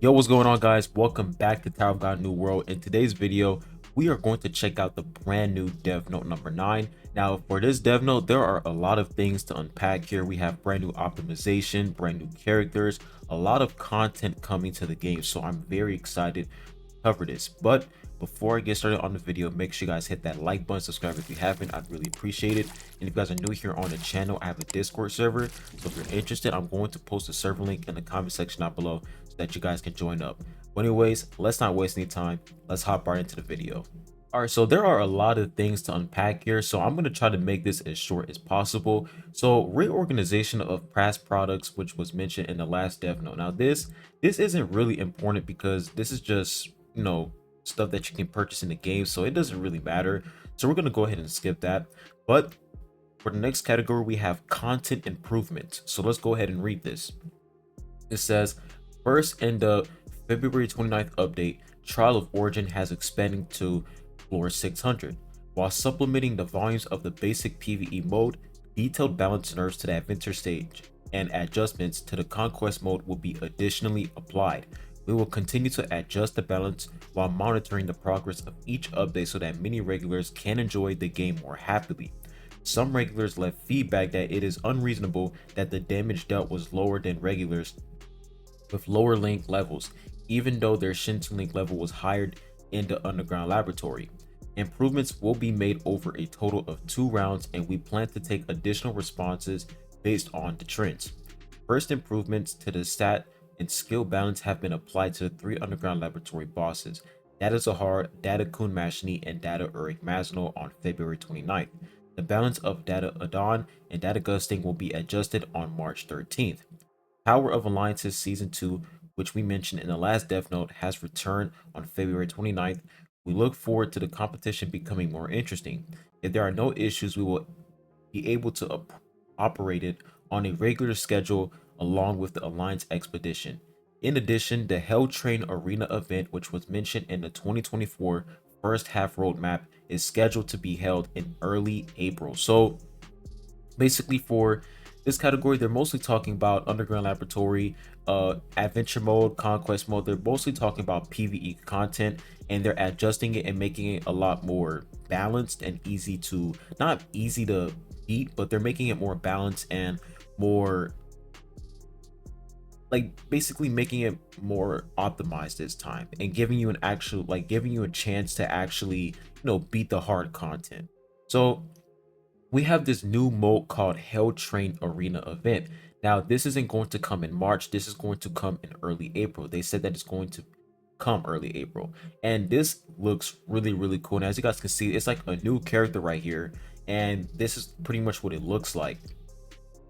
Yo, what's going on, guys? Welcome back to Tower of God New World. In today's video, we are going to check out the brand new Dev Note number 9. Now, for this Dev Note, there are a lot of things to unpack here. We have brand new optimization, brand new characters, a lot of content coming to the game. So I'm very excited to cover this. But before I get started on the video, make sure you guys hit that like button, subscribe if you haven't. I'd really appreciate it. And if you guys are new here on the channel, I have a Discord server. So if you're interested, I'm going to post a server link in the comment section down below that you guys can join up. But anyways, let's not waste any time. Let's hop right into the video. All right, so there are a lot of things to unpack here, so I'm going to try to make this as short as possible. So reorganization of past products, which was mentioned in the last dev note. Now this isn't really important because this is just, stuff that you can purchase in the game, so it doesn't really matter. So we're going to go ahead and skip that. But for the next category, we have content improvements. So let's go ahead and read this. It says, first, in the February 29th update, Trial of Origin has expanded to floor 600. While supplementing the volumes of the basic PvE mode, detailed balance nerfs to the adventure stage and adjustments to the conquest mode will be additionally applied. We will continue to adjust the balance while monitoring the progress of each update so that many regulars can enjoy the game more happily. Some regulars left feedback that it is unreasonable that the damage dealt was lower than regulars with lower link levels, even though their Shinton link level was higher in the underground laboratory. Improvements will be made over a total of 2 rounds, and we plan to take additional responses based on the trends. First, improvements to the stat and skill balance have been applied to the 3 underground laboratory bosses, Data Zahar, Data Kun Mashni, and Data Urik Mazno on February 29th. The balance of Data Adon and Data Gusting will be adjusted on March 13th. Tower of Alliances Season 2, which we mentioned in the last Death Note, has returned on February 29th. We look forward to the competition becoming more interesting. If there are no issues, we will be able to operate it on a regular schedule along with the Alliance expedition. In addition, the Hell Train Arena event, which was mentioned in the 2024 first half roadmap, is scheduled to be held in early April. So basically for this category, they're mostly talking about underground laboratory, adventure mode, conquest mode. They're mostly talking about PvE content, and they're adjusting it and making it a lot more balanced and easy to, not easy to beat, but they're making it more balanced and more, like, basically making it more optimized this time and giving you an actual, like, giving you a chance to actually, beat the hard content. So we have this new mode called Hell Train Arena event. Now, this isn't going to come in March. This is going to come in early April. They said that it's going to come early April. And this looks really, really cool. And as you guys can see, it's like a new character right here. And this is pretty much what it looks like.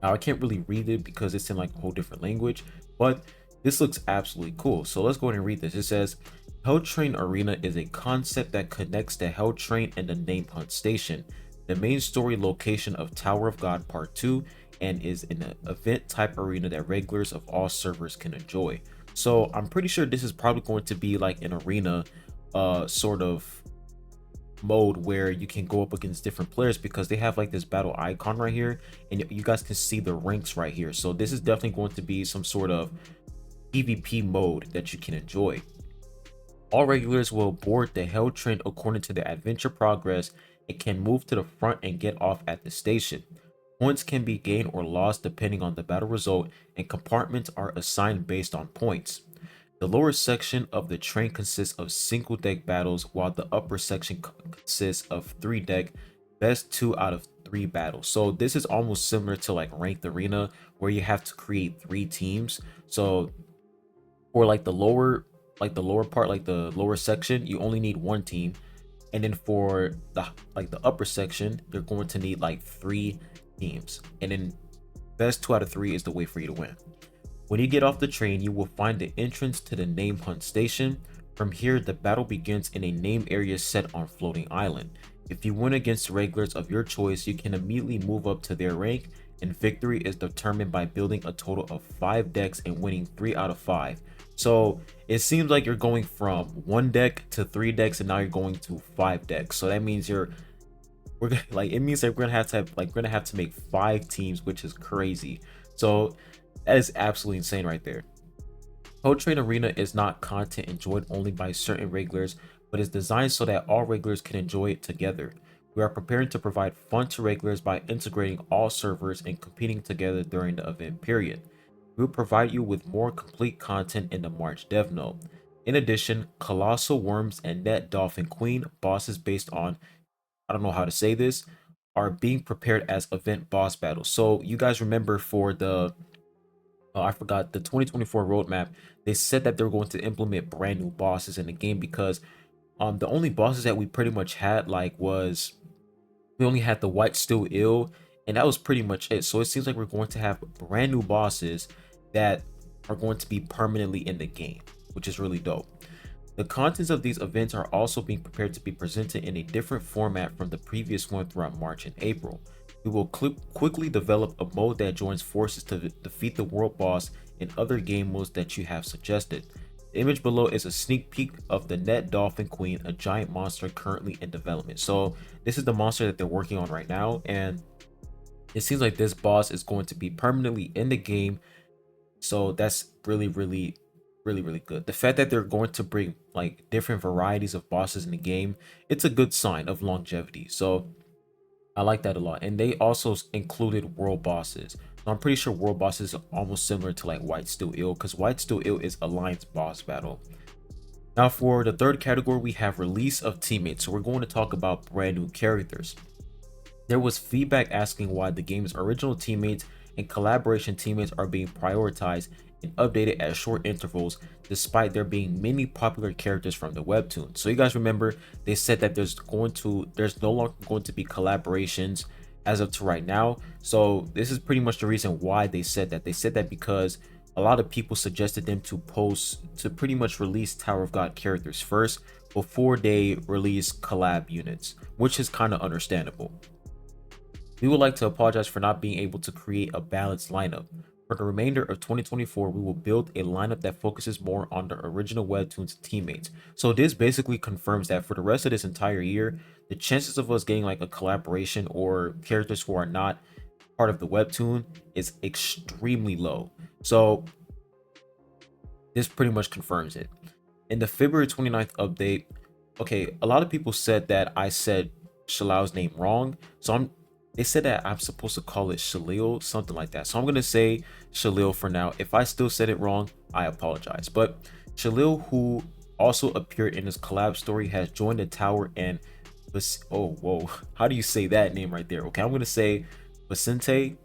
Now, I can't really read it because it's in like a whole different language, but this looks absolutely cool. So let's go ahead and read this. It says, Hell Train Arena is a concept that connects the Hell Train and the Name Hunt Station, the main story location of Tower of God Part 2, and is an event type arena that regulars of all servers can enjoy. So I'm pretty sure this is probably going to be like an arena sort of mode where you can go up against different players, because they have like this battle icon right here and you guys can see the ranks right here. So this is definitely going to be some sort of PvP mode that you can enjoy. All regulars will board the Hell Train according to their adventure progress and can move to the front and get off at the station. Points can be gained or lost depending on the battle result, and compartments are assigned based on points. The lower section of the train consists of single deck battles, while the upper section consists of 3 deck best 2 out of 3 battles. So this is almost similar to like Ranked Arena, where you have to create 3 teams. So for like the lower part, like the lower section, you only need 1 team, and then for the upper section, you're going to need like 3 teams, and then best 2 out of 3 is the way for you to win. When you get off the train, you will find the entrance to the Name Hunt Station. From here, the battle begins in a name area set on Floating Island. If you win against regulars of your choice, you can immediately move up to their rank, and victory is determined by building a total of 5 decks and winning 3 out of 5. So it seems like you're going from 1 deck to 3 decks, and now you're going to 5 decks. So that means it means that we're gonna have to make 5 teams, which is crazy. So that is absolutely insane right there. Code Train Arena is not content enjoyed only by certain regulars, but is designed so that all regulars can enjoy it together. We are preparing to provide fun to regulars by integrating all servers and competing together during the event period. We will provide you with more complete content in the March Dev Note. In addition, Colossal Worms and Net Dolphin Queen bosses based on, I don't know how to say this, are being prepared as event boss battles. So you guys remember for the I forgot the 2024 roadmap, they said that they were going to implement brand new bosses in the game because the only bosses that we pretty much had was we only had the White Steel Ill, and that was pretty much it. So it seems like we're going to have brand new bosses that are going to be permanently in the game, which is really dope. The contents of these events are also being prepared to be presented in a different format from the previous one throughout March and April. We will quickly develop a mode that joins forces to defeat the world boss and other game modes that you have suggested. The image below is a sneak peek of the Net Dolphin Queen, a giant monster currently in development. So this is the monster that they're working on right now, and it seems like this boss is going to be permanently in the game. So that's really good. The fact that they're going to bring like different varieties of bosses in the game, it's a good sign of longevity. So I like that a lot. And they also included world bosses. So I'm pretty sure world bosses are almost similar to like White Steel Ill, because White Steel Ill is Alliance boss battle. Now for the third category, we have release of teammates. So we're going to talk about brand new characters. There was feedback asking why the game's original teammates and collaboration teammates are being prioritized and updated at short intervals, despite there being many popular characters from the webtoon. So you guys remember they said that there's no longer going to be collaborations as of to right now. So this is pretty much the reason why they said that. They said that because a lot of people suggested them to pretty much release Tower of God characters first before they release collab units, which is kind of understandable. We would like to apologize for not being able to create a balanced lineup. For the remainder of 2024, we will build a lineup that focuses more on the original Webtoons teammates. So this basically confirms that for the rest of this entire year, the chances of us getting like a collaboration or characters who are not part of the Webtoon is extremely low. So this pretty much confirms it. In the February 29th update, okay, a lot of people said that I said Shalao's name wrong. So they said that I'm supposed to call it Shalil, something like that. So I'm gonna say Shalil for now. If I still said it wrong, I apologize. But Shalil, who also appeared in his collab story, has joined the tower and oh whoa, how do you say that name right there? Okay, I'm gonna say Vicente.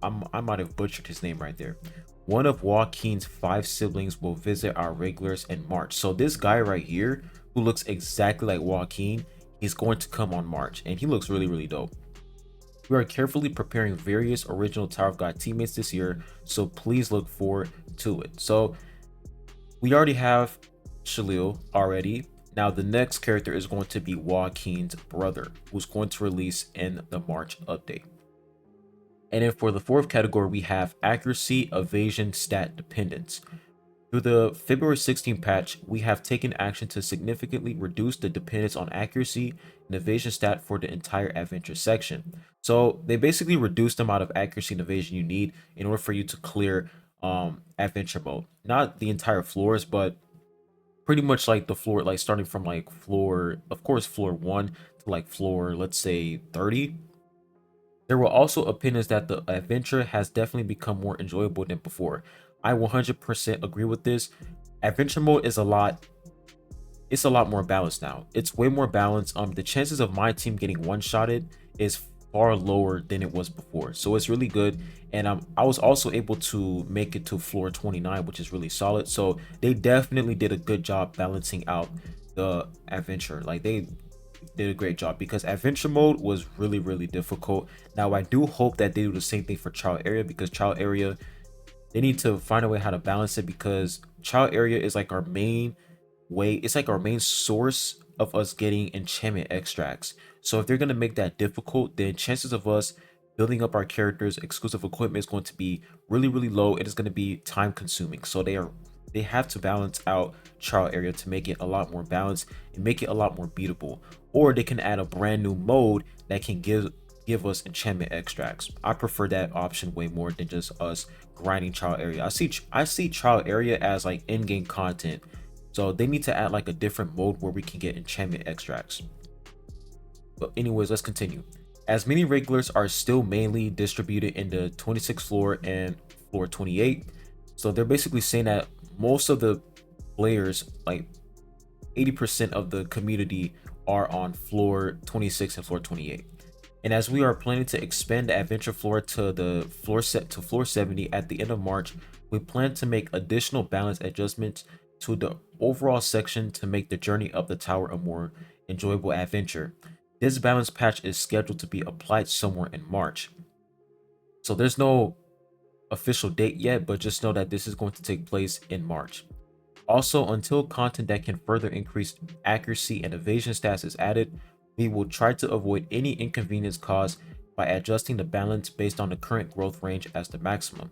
I might have butchered his name right there. One of Joaquin's 5 siblings will visit our regulars in March. So this guy right here, who looks exactly like Joaquin, he's going to come on March, and he looks really dope. We are carefully preparing various original Tower of God teammates this year, so please look forward to it. So we already have Shalil already. Now the next character is going to be Joaquin's brother, who's going to release in the March update. And then for the fourth category, we have accuracy, evasion, stat dependence. Through the February 16 patch, we have taken action to significantly reduce the dependence on accuracy and evasion stat for the entire adventure section. So they basically reduced the amount of accuracy and evasion you need in order for you to clear adventure mode. Not the entire floors, but pretty much like the floor, like starting from like floor 1 to like floor, let's say 30. There were also opinions that the adventure has definitely become more enjoyable than before. I 100% agree with this. Adventure mode is a lot more balanced now. It's way more balanced. The chances of my team getting one-shotted is far lower than it was before. So it's really good. And I was also able to make it to floor 29, which is really solid. So they definitely did a good job balancing out the adventure. Like they did a great job, because adventure mode was really difficult. Now I do hope that they do the same thing for trial area, because trial area, they need to find a way how to balance it, because trial area is like our main way, it's like our main source of us getting enchantment extracts. So if they're going to make that difficult, then chances of us building up our characters exclusive equipment is going to be really low. It is going to be time consuming. So they have to balance out trial area to make it a lot more balanced and make it a lot more beatable. Or they can add a brand new mode that can give give us enchantment extracts. I prefer that option way more than just us grinding trial area. I see trial area as like in-game content, so they need to add like a different mode where we can get enchantment extracts. But anyways, let's continue. As many regulars are still mainly distributed in the 26th floor and floor 28, so they're basically saying that most of the players, like 80% of the community, are on floor 26 and floor 28. And as we are planning to expand the adventure floor to the floor 70 at the end of March, we plan to make additional balance adjustments to the overall section to make the journey up the tower a more enjoyable adventure. This balance patch is scheduled to be applied somewhere in March. So there's no official date yet, but just know that this is going to take place in March. Also, until content that can further increase accuracy and evasion stats is added, we will try to avoid any inconvenience caused by adjusting the balance based on the current growth range as the maximum.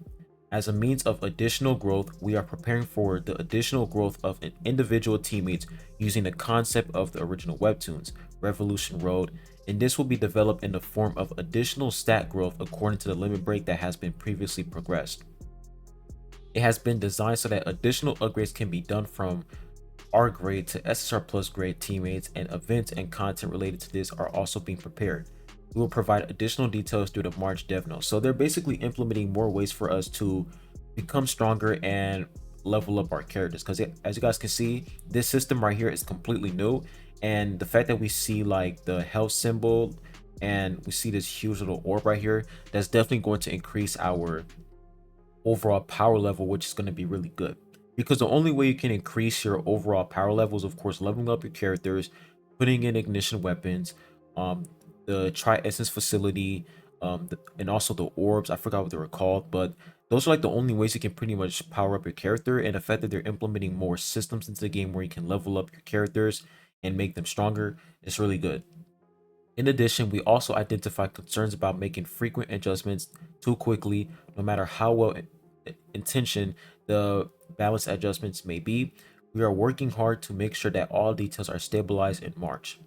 As a means of additional growth, we are preparing for the additional growth of an individual teammates using the concept of the original webtoons, Revolution Road, and this will be developed in the form of additional stat growth according to the limit break that has been previously progressed. It has been designed so that additional upgrades can be done from R grade to SSR plus grade teammates, and events and content related to this are also being prepared. We will provide additional details through the March dev note. So they're basically implementing more ways for us to become stronger and level up our characters, because as you guys can see, this system right here is completely new, and the fact that we see like the health symbol and we see this huge little orb right here, that's definitely going to increase our overall power level, which is going to be really good, because the only way you can increase your overall power level is of course leveling up your characters, putting in ignition weapons, the tri-essence facility, and also the orbs. I forgot what they were called, but those are like the only ways you can pretty much power up your character. And the fact that they're implementing more systems into the game where you can level up your characters and make them stronger is really good. In addition, we also identified concerns about making frequent adjustments too quickly, no matter how well intentioned the balance adjustments may be. We are working hard to make sure that all details are stabilized in March.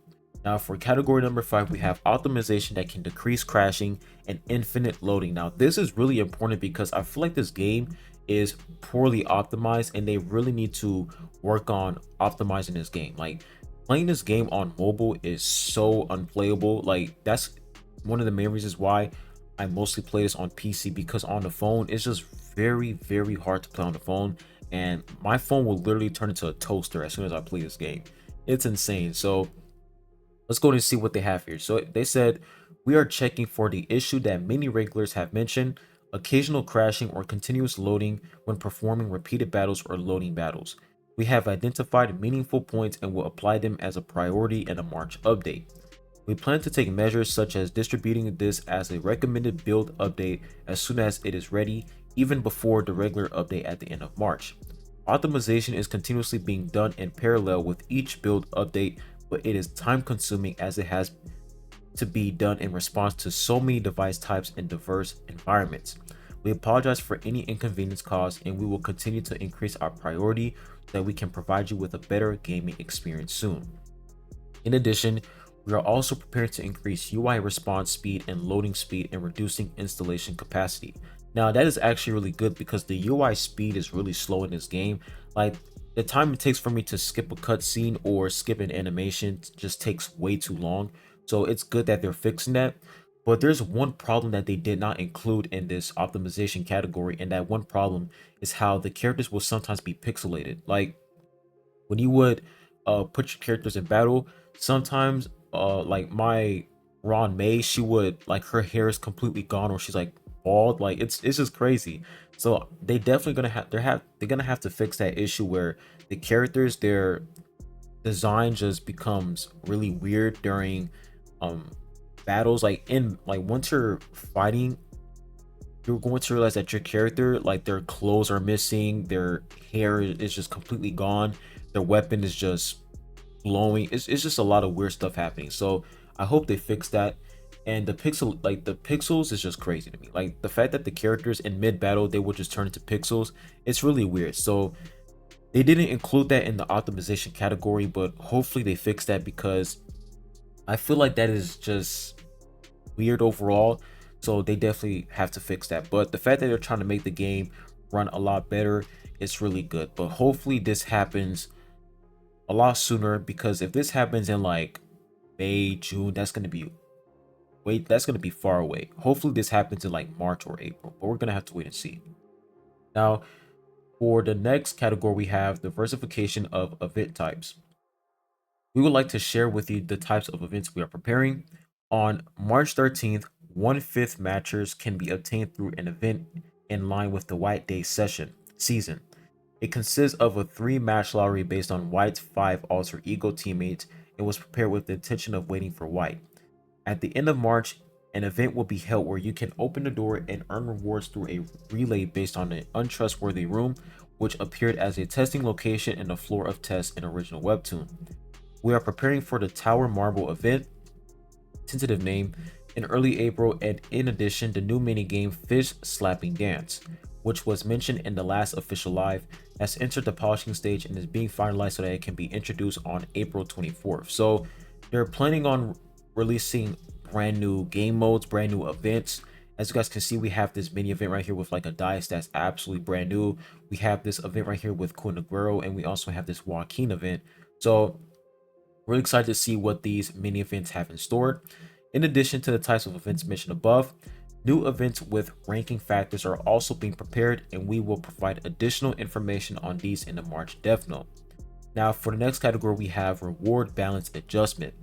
Now for category number 5, we have optimization that can decrease crashing and infinite loading. Now this is really important because I feel like this game is poorly optimized and they really need to work on optimizing this game. Like, playing this game on mobile is so unplayable. Like, that's one of the main reasons why I mostly play this on PC, because on the phone it's just very hard to play on the phone, and my phone will literally turn into a toaster as soon as I play this game. It's insane. So let's go and see what they have here. So they said, we are checking for the issue that many regulars have mentioned: occasional crashing or continuous loading when performing repeated battles or loading battles. We have identified meaningful points and will apply them as a priority in a March update. We plan to take measures such as distributing this as a recommended build update as soon as it is ready, even before the regular update at the end of March. Optimization is continuously being done in parallel with each build update, but it is time consuming as it has to be done in response to so many device types and diverse environments. We apologize for any inconvenience caused, and we will continue to increase our priority so that we can provide you with a better gaming experience soon. In addition, we are also preparing to increase UI response speed and loading speed and reducing installation capacity. Now that is actually really good because the UI speed is really slow in this game. Like, the time it takes for me to skip a cutscene or skip an animation just takes way too long. So it's good that they're fixing that. But there's one problem that they did not include in this optimization category, and that one problem is how the characters will sometimes be pixelated. Like, when you would put your characters in battle, sometimes like my Ron May, she would, like, her hair is completely gone or she's like bald. Like, it's just crazy. So they definitely they're gonna have to fix that issue where the characters, their design just becomes really weird during battles. Like, once you're fighting, you're going to realize that your character, like, their clothes are missing, their hair is just completely gone, their weapon is just glowing. It's just a lot of weird stuff happening. So I hope they fix that. And the pixels is just crazy to me. Like, the fact that the characters in mid battle, they will just turn into pixels, it's really weird. So they didn't include that in the optimization category, but hopefully they fix that, because I feel like that is just weird overall. So they definitely have to fix that. But the fact that they're trying to make the game run a lot better, it's really good. But hopefully this happens a lot sooner, because if this happens in like May, June, that's gonna be far away. Hopefully this happens in like March or April, but we're gonna have to wait and see. Now, for the next category, we have diversification of event types. We would like to share with you the types of events we are preparing. On March 13th, 1/5 matchers can be obtained through an event in line with the White Day season. It consists of a 3-match lottery based on White's 5 alter ego teammates and was prepared with the intention of waiting for White. At the end of March, an event will be held where you can open the door and earn rewards through a relay based on an untrustworthy room, which appeared as a testing location in the floor of tests in original webtoon. We are preparing for the Tower Marble event, tentative name, in early April, and in addition, the new minigame Fish Slapping Dance, which was mentioned in the last official live, has entered the polishing stage and is being finalized so that it can be introduced on April 24th. So they're planning on releasing brand new game modes, brand new events. As you guys can see, we have this mini event right here with like a dice that's absolutely brand new. We have this event right here with Kun Aguero, and we also have this Joaquin event. So we're excited to see what these mini events have in store. In addition to the types of events mentioned above, new events with ranking factors are also being prepared, and we will provide additional information on these in the March Dev Note. Now, for the next category, we have reward balance adjustment.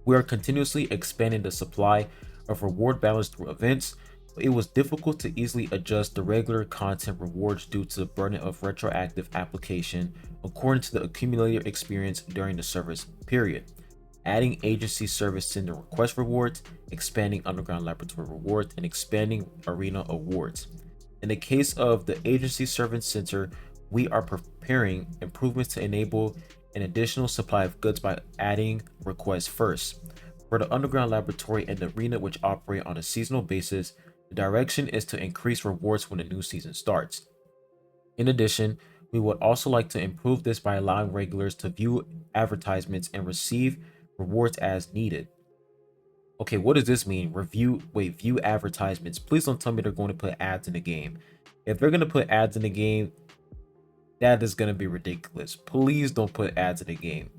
We are continuously expanding the supply of reward balance through events, but it was difficult to easily adjust the regular content rewards due to the burden of retroactive application according to the accumulator experience during the service period. Adding agency service sender request rewards, expanding underground laboratory rewards, and expanding arena awards. In the case of the agency service center, we are preparing improvements to enable an additional supply of goods by adding requests first. For the underground laboratory and the arena, which operate on a seasonal basis, the direction is to increase rewards when the new season starts. In addition, we would also like to improve this by allowing regulars to view advertisements and receive rewards as needed. Okay, what does this mean? View advertisements. Please don't tell me they're going to put ads in the game. If they're going to put ads in the game, that is going to be ridiculous. Please don't put ads in the game.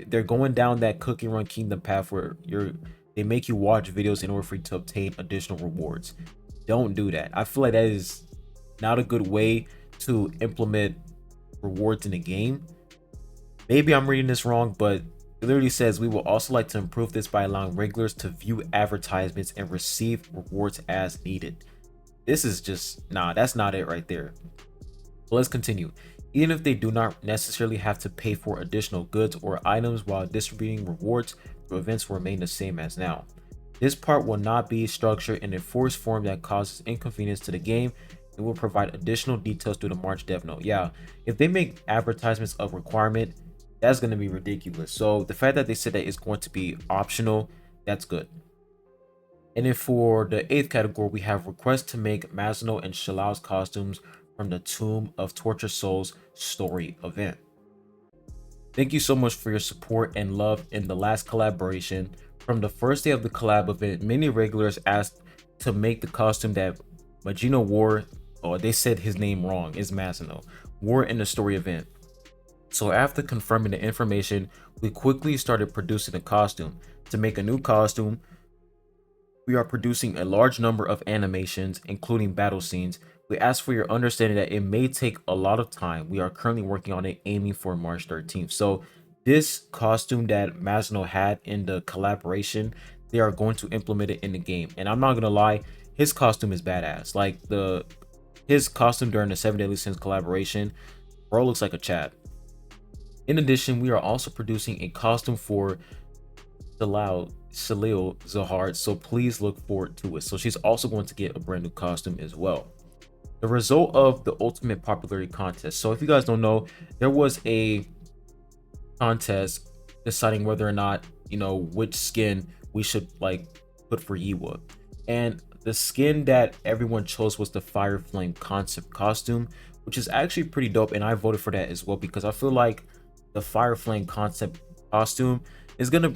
They're going down that Cookie Run Kingdom path where they make you watch videos in order for you to obtain additional rewards. Don't do that. I feel like that is not a good way to implement rewards in the game. Maybe I'm reading this wrong, but it literally says we will also like to improve this by allowing regulars to view advertisements and receive rewards as needed. This is just, nah, that's not it right there. So let's continue. Even if they do not necessarily have to pay for additional goods or items while distributing rewards, the events will remain the same as now. This part will not be structured in a forced form that causes inconvenience to the game. It will provide additional details through the March Dev Note. Yeah, if they make advertisements a requirement, that's going to be ridiculous. So the fact that they said that it's going to be optional, that's good. And then for the 8th category, we have requests to make Masno and Shalao's costumes from the Tomb of Tortured Souls story event. Thank you so much for your support and love in the last collaboration. From the first day of the collab event, many regulars asked to make the costume that Majino wore, or they said his name wrong, is Masno, wore in the story event. So after confirming the information, we quickly started producing a costume. To make a new costume, we are producing a large number of animations, including battle scenes. We ask for your understanding that it may take a lot of time. We are currently working on it, aiming for March 13th. So this costume that Masno had in the collaboration, they are going to implement it in the game. And I'm not gonna lie, his costume is badass. Like his costume during the 7 Deadly Sins collaboration, bro looks like a Chad. In addition, we are also producing a costume for Salil Zahar, so please look forward to it. So she's also going to get a brand new costume as well. The result of the ultimate popularity contest. So if you guys don't know, there was a contest deciding whether or not, you know, which skin we should like put for Yiwa. And the skin that everyone chose was the Fire Flame concept costume, which is actually pretty dope, and I voted for that as well because I feel like the Fire Flame concept costume is gonna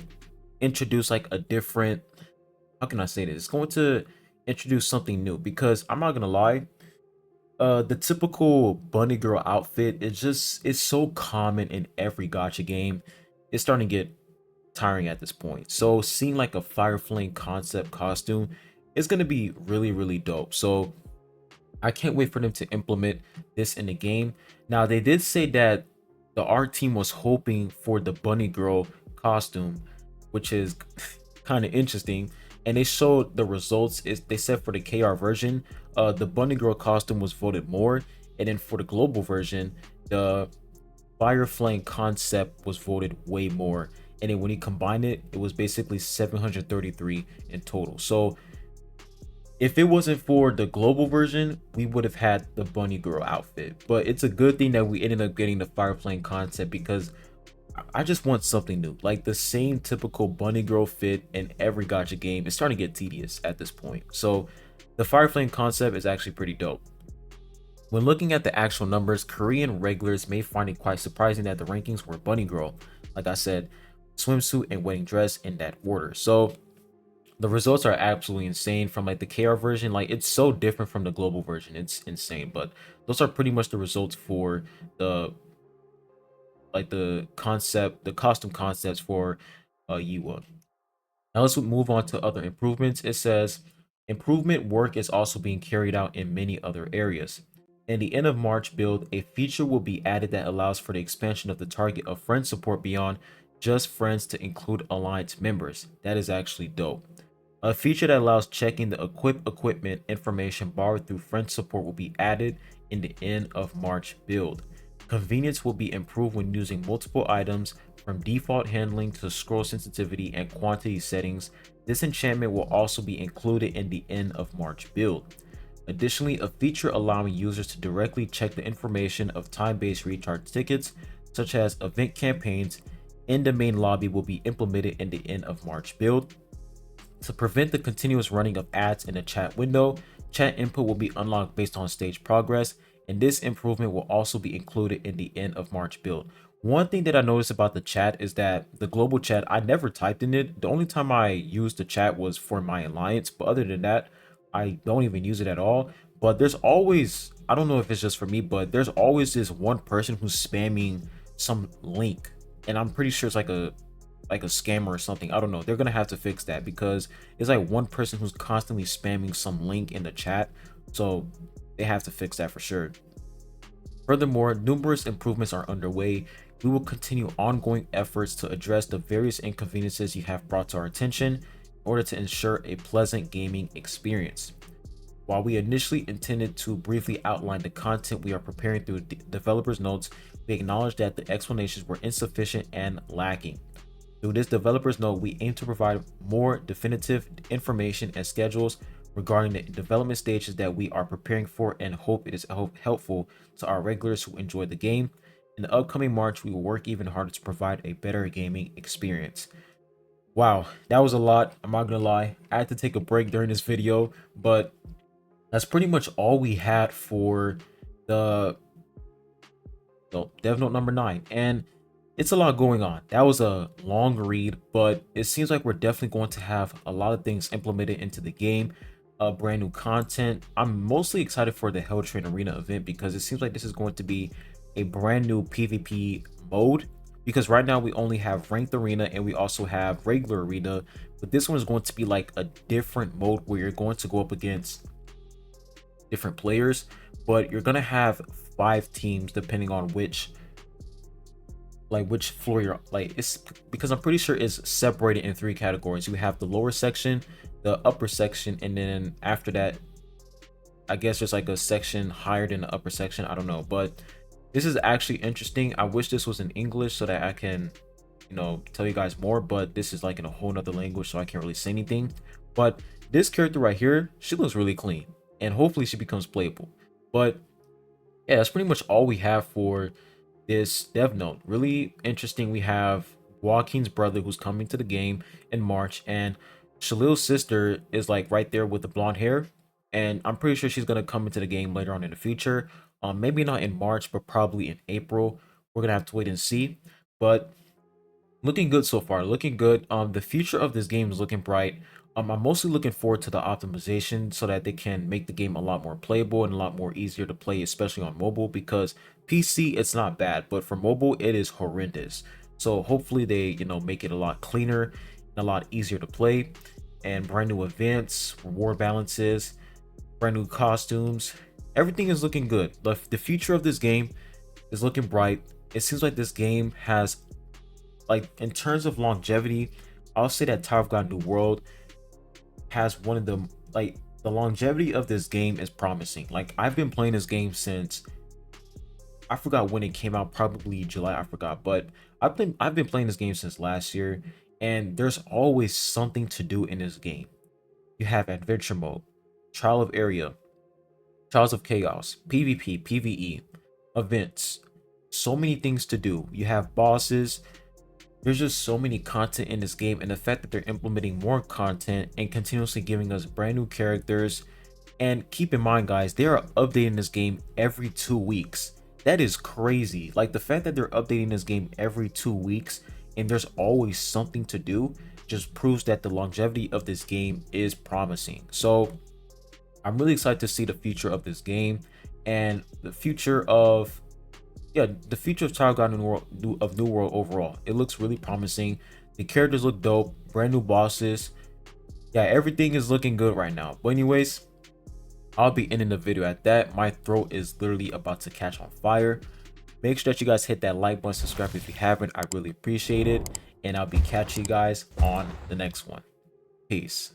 introduce like a different how can I say this? It's going to introduce something new because I'm not gonna lie, the typical bunny girl outfit is just it's so common in every gacha game. It's starting to get tiring at this point. So seeing like a Fire Flame concept costume is gonna be really, really dope. So I can't wait for them to implement this in the game. Now they did say that the art team was hoping for the bunny girl costume, which is kind of interesting. And they showed the results. Is they said for the KR version, the bunny girl costume was voted more, and then for the global version, the Fire Flame concept was voted way more. And then when you combine it, it was basically 733 in total. So if it wasn't for the global version, we would have had the bunny girl outfit. But it's a good thing that we ended up getting the Fire Flame concept because I just want something new. Like the same typical bunny girl fit in every gacha game. It's starting to get tedious at this point. So the Fire Flame concept is actually pretty dope. When looking at the actual numbers, Korean regulars may find it quite surprising that the rankings were bunny girl, like I said, swimsuit and wedding dress in that order. So the results are absolutely insane from like the KR version. Like it's so different from the global version. It's insane. But those are pretty much the results for the the costume concepts for Yua. Now let's move on to other improvements. It says improvement work is also being carried out in many other areas. In the end of March build, a feature will be added that allows for the expansion of the target of friend support beyond just friends to include alliance members. That is actually dope. A feature that allows checking the equipment information borrowed through friend support will be added in the end of March build. Convenience will be improved when using multiple items from default handling to scroll sensitivity and quantity settings. This enchantment will also be included in the end of March build. Additionally, a feature allowing users to directly check the information of time-based recharge tickets, such as event campaigns, in the main lobby will be implemented in the end of March build. To prevent the continuous running of ads in the chat window, chat input will be unlocked based on stage progress, and this improvement will also be included in the end of March build. One thing that I noticed about the chat is that the global chat, I never typed in it. The only time I used the chat was for my alliance, but other than that, I don't even use it at all. But there's always, I don't know if it's just for me, but there's always this one person who's spamming some link, and I'm pretty sure it's like a scammer or something. I don't know. They're gonna have to fix that because it's like one person who's constantly spamming some link in the chat. So they have to fix that for sure. Furthermore, numerous improvements are underway. We will continue ongoing efforts to address the various inconveniences you have brought to our attention in order to ensure a pleasant gaming experience. While we initially intended to briefly outline the content we are preparing through developers' notes, we acknowledge that the explanations were insufficient and lacking. Through this developer's note, we aim to provide more definitive information and schedules regarding the development stages that we are preparing for and hope it is helpful to our regulars who enjoy the game. In the upcoming March, we will work even harder to provide a better gaming experience. Wow, that was a lot. I'm not gonna lie. I had to take a break during this video, but that's pretty much all we had for the Dev Note number 9. And it's a lot going on. That was a long read, but it seems like we're definitely going to have a lot of things implemented into the game, brand new content. I'm mostly excited for the Hell Train Arena event because it seems like this is going to be a brand new PvP mode, because right now we only have ranked arena and we also have regular arena, but this one is going to be like a different mode where you're going to go up against different players, but you're gonna have 5 teams depending on which floor you're like. It's because I'm pretty sure it's separated in 3 categories. You have the lower section, the upper section, and then after that I guess there's like a section higher than the upper section. I don't know, but this is actually interesting. I wish this was in English so that I can, you know, tell you guys more, but this is like in a whole nother language, so I can't really say anything. But this character right here, she looks really clean, and hopefully she becomes playable. But yeah, that's pretty much all we have for this dev note. Really interesting. We have Joaquin's brother who's coming to the game in March, and Shalil's sister is like right there with the blonde hair, and I'm pretty sure she's gonna come into the game later on in the future. Maybe not in March, but probably in April. We're gonna have to wait and see. But looking good so far, looking good. The future of this game is looking bright. I'm mostly looking forward to the optimization so that they can make the game a lot more playable and a lot more easier to play, especially on mobile, because PC it's not bad, but for mobile it is horrendous. So hopefully they, make it a lot cleaner and a lot easier to play, and brand new events, reward balances, brand new costumes. Everything is looking good. The future of this game is looking bright. It seems like this game has, like, in terms of longevity, I'll say that Tower of God New World has one of the, like, the longevity of this game is promising. Like, I've been playing this game since, I forgot when it came out, probably July, I forgot, but I've been playing this game since last year, and there's always something to do in this game. You have adventure mode, trial of area, trials of chaos, PvP, PvE, events, so many things to do. You have bosses. There's just so many content in this game, and the fact that they're implementing more content and continuously giving us brand new characters. And keep in mind, guys, they are updating this game every 2 weeks. That is crazy. Like, the fact that they're updating this game every 2 weeks and there's always something to do just proves that the longevity of this game is promising. So I'm really excited to see the future of this game and the future of, yeah, the future of Tower of God New World overall. It looks really promising. The characters look dope. Brand new bosses. Yeah, everything is looking good right now. But anyways, I'll be ending the video at that. My throat is literally about to catch on fire. Make sure that you guys hit that like button, subscribe if you haven't. I really appreciate it. And I'll be catching you guys on the next one. Peace.